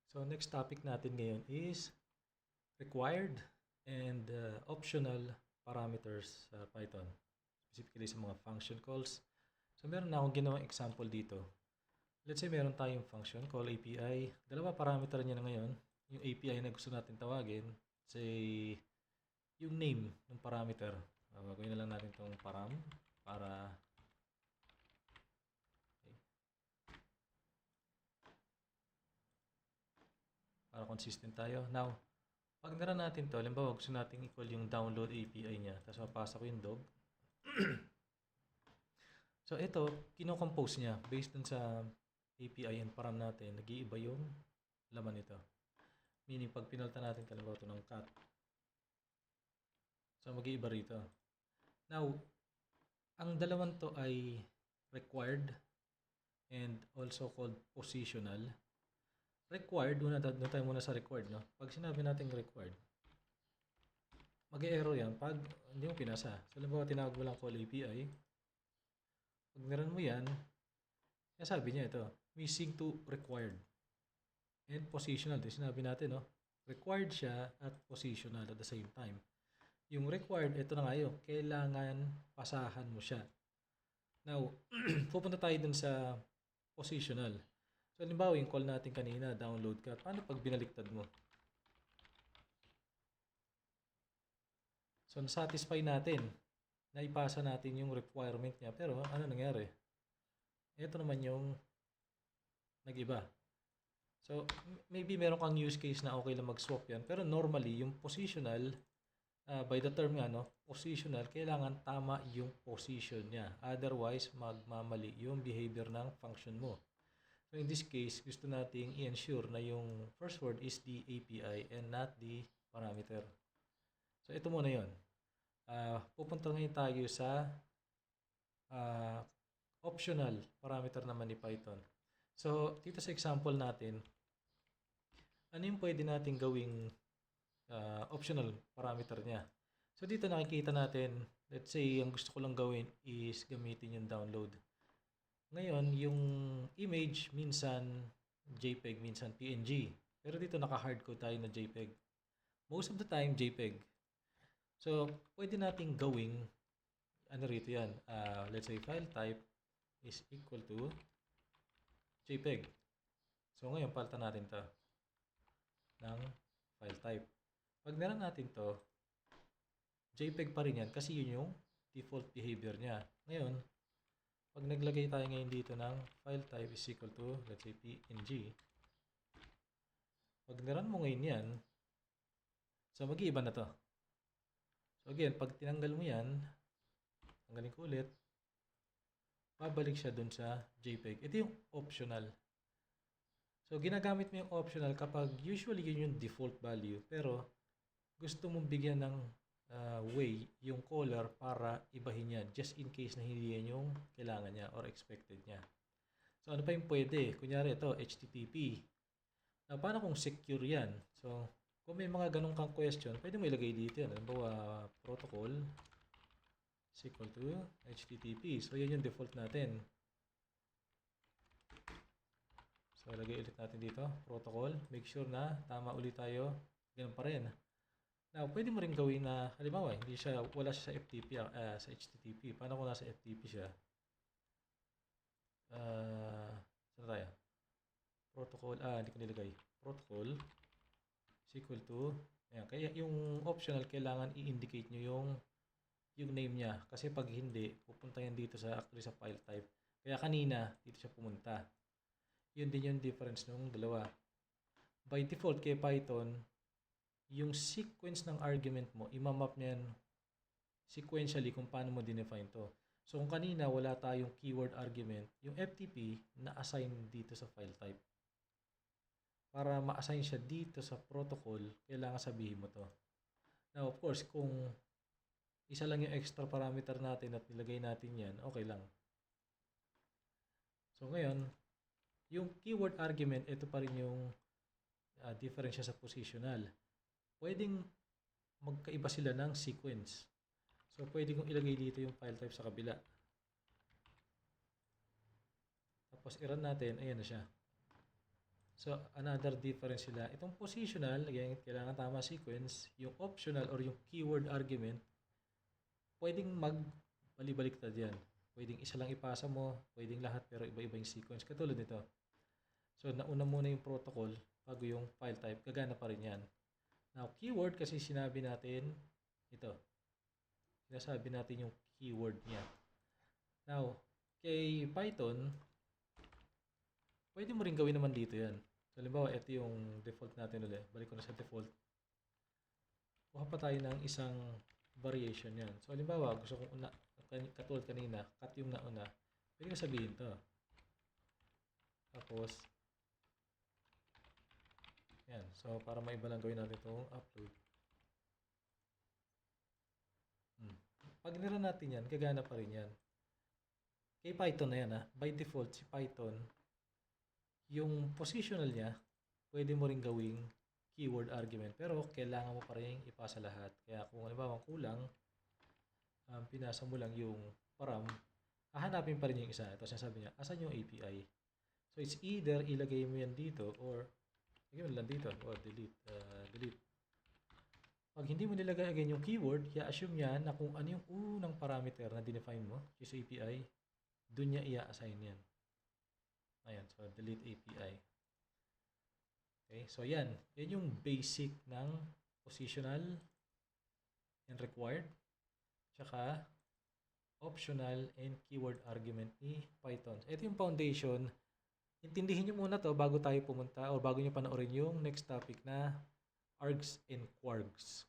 So next topic natin ngayon is required and optional parameters sa Python. Specifically sa mga function calls. So meron na akong ginawang example dito. Let's say meron tayong function call API. Dalawa parameter niya na ngayon. Yung API na gusto natin tawagin, say yung name ng parameter. Gagawin na lang natin itong param para consistent tayo. Now, pag nara natin to, halimbawa gusto natin equal yung download API niya, tapos mapasa ko yung dog. So ito, kino-compose niya based dun sa API and param natin, nag-iiba yung laman nito. Meaning, pag pinalta natin halimbawa ito ng cat, so mag-iiba rito. Now, ang dalawang to ay required and also called positional. Required, doon tayo muna sa required, no? Pag sinabi natin required, mag-error yan pag hindi mo pinasa. So, halimbawa, tinawag mo lang call API. Pag niran mo yan, sabi niya ito, missing to required. And positional, din sinabi natin, no? Required siya at positional at the same time. Yung required, ito na nga yun, kailangan pasahan mo siya. Now, pupunta tayo dun sa positional. So, halimbawa, yung call natin kanina, download ka. Paano pag binaliktad mo? So, nasatisfy natin. Naipasa natin yung requirement niya. Pero, ano nangyari? Ito naman yung nag-iba. So, maybe meron kang use case na okay lang mag-swap yan. Pero normally, yung positional, by the term nga, no, positional, kailangan tama yung position niya. Otherwise, magmamali yung behavior ng function mo. So in this case, gusto nating i-ensure na yung first word is the API and not the parameter. So ito muna yun. Pupunta ngayon tayo sa optional parameter naman ni Python. So dito sa example natin, ano yung pwede natin gawing optional parameter niya? So dito nakikita natin, let's say ang gusto ko lang gawin is gamitin yung download. Ngayon, yung image, minsan JPEG, minsan PNG. Pero dito naka-hardcode tayo na JPEG. Most of the time, JPEG. So, pwede nating gawing, ano rito yan, let's say file type is equal to JPEG. So, ngayon, palitan natin to ng file type. Pag naran natin to, JPEG pa rin yan kasi yun yung default behavior niya. Ngayon, pag naglagay tayo ngayon dito ng file type is equal to, let's say, PNG. Pag niran mo ngayon yan, so mag-iiba na to. So again, pag tinanggal mo yan, tanggalin ko ulit, babalik siya dun sa JPEG. Ito yung optional. So ginagamit mo yung optional kapag usually yun yung default value, pero gusto mong bigyan ng way yung color para ibahin yan just in case na hindi yan yung kailangan niya or expected niya. So ano pa yung pwede? Kunyari ito, HTTP. Now, paano kung secure yan? So kung may mga ganun kang question, pwede mo ilagay dito yan. Halimbawa, protocol is equal to HTTP. So yan yung default natin. So ilagay ulit natin dito, protocol. Make sure na tama ulit tayo. Ganun pa rin. Now, pwede mo rin gawin na, halimbawa, wala siya sa FTP, sa HTTP. Paano kung nasa FTP siya? Saan tayo? Protocol, hindi ko nilagay. Protocol is equal to, ayan, kaya yung optional, kailangan i-indicate nyo yung name niya. Kasi pag hindi, pupunta yan dito actually sa file type. Kaya kanina, dito siya pumunta. Yun din yung difference ng dalawa. By default, kay Python, yung sequence ng argument mo, imamap niyan sequentially kung paano mo dinefine to. So, kung kanina wala tayong keyword argument, yung FTP na-assign dito sa file type. Para ma-assign siya dito sa protocol, kailangan sabihin mo to. Now, of course, kung isa lang yung extra parameter natin at nilagay natin yan, okay lang. So, ngayon, yung keyword argument, ito pa rin yung difference sa positional. Pwedeng magkaiba sila ng sequence. So, pwede kong ilagay dito yung file type sa kabila. Tapos, i-run natin. Ayan na siya. So, another difference sila. Itong positional, again, kailangan tama sequence. Yung optional or yung keyword argument, pwedeng magbalik-baliktad yan. Pwedeng isa lang ipasa mo, pwedeng lahat, pero iba-iba yung sequence. Katulad nito. So, nauna muna yung protocol bago yung file type. Gagana pa rin yan. Now, keyword kasi sinabi natin, ito. Sinasabi natin yung keyword niya. Now, kay Python, pwede mo rin gawin naman dito yan. So, halimbawa, ito yung default natin ulit. Balik ko na sa default. Kuha pa tayo ng isang variation yan. So, halimbawa, gusto kong katulad kanina, cut yung nauna. Pwede ko sabihin to. Tapos, yan. So, para maiba lang gawin natin itong upload. Pag nira natin yan, gagana pa rin yan. Kay Python na yan ha. By default, si Python, yung positional niya, pwede mo rin gawing keyword argument. Pero, kailangan mo pa rin ipasa lahat. Kaya kung halimbawa kulang, pinasa mo lang yung param, hahanapin pa rin yung isa. Ito sinasabi niya, asan yung API? So, it's either ilagay mo yan dito or lagay mo lang dito or delete. Pag hindi mo nilagay again yung keyword, i-assume niya na kung ano yung unang parameter na dinefine mo, yung API, dun niya i-assign yan. Ayan, so delete API. Okay, so yan. Yan yung basic ng positional and required. Tsaka optional and keyword argument ni Python. Ito yung foundation. Intindihin nyo muna to bago tayo pumunta o bago nyo panoorin yung next topic na args and quarks.